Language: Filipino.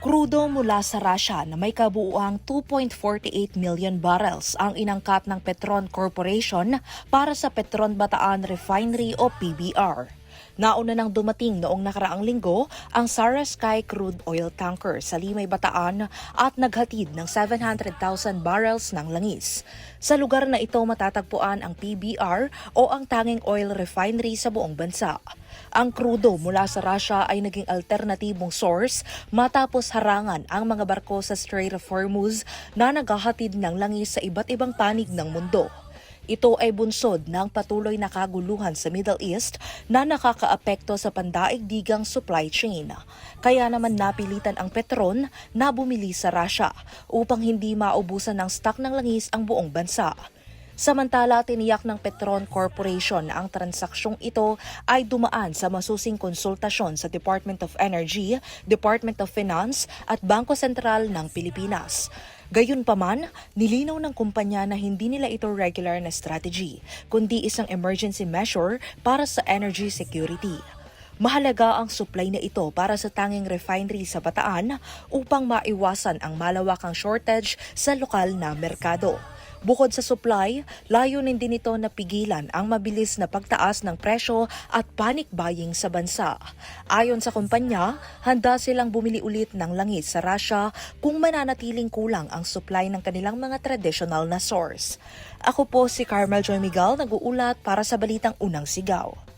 Krudo mula sa Russia na may kabuuang 2.48 million barrels ang inangkat ng Petron Corporation para sa Petron Bataan Refinery o PBR. Nauna nang dumating noong nakaraang linggo ang Sara Sky crude oil tanker sa Limay, Bataan at naghatid ng 700,000 barrels ng langis. Sa lugar na ito matatagpuan ang PBR o ang tanging oil refinery sa buong bansa. Ang krudo mula sa Russia ay naging alternatibong source matapos harangan ang mga barko sa Strait of Hormuz na naghahatid ng langis sa iba't ibang panig ng mundo. Ito ay bunsod ng patuloy na kaguluhan sa Middle East na nakakaapekto sa pandaigdigang supply chain. Kaya naman napilitan ang Petron na bumili sa Russia upang hindi maubusan ng stock ng langis ang buong bansa. Samantala, tiniyak ng Petron Corporation na ang transaksyong ito ay dumaan sa masusing konsultasyon sa Department of Energy, Department of Finance at Bangko Sentral ng Pilipinas. Gayunpaman, nilinaw ng kumpanya na hindi nila ito regular na strategy, kundi isang emergency measure para sa energy security. Mahalaga ang supply na ito para sa tanging refinery sa Bataan upang maiwasan ang malawakang shortage sa lokal na merkado. Bukod sa supply, layunin din ito na pigilan ang mabilis na pagtaas ng presyo at panic buying sa bansa. Ayon sa kumpanya, handa silang bumili ulit ng langis sa Russia kung mananatiling kulang ang supply ng kanilang mga traditional na source. Ako po si Carmel Joy Miguel, nag-uulat para sa Balitang Unang Sigaw.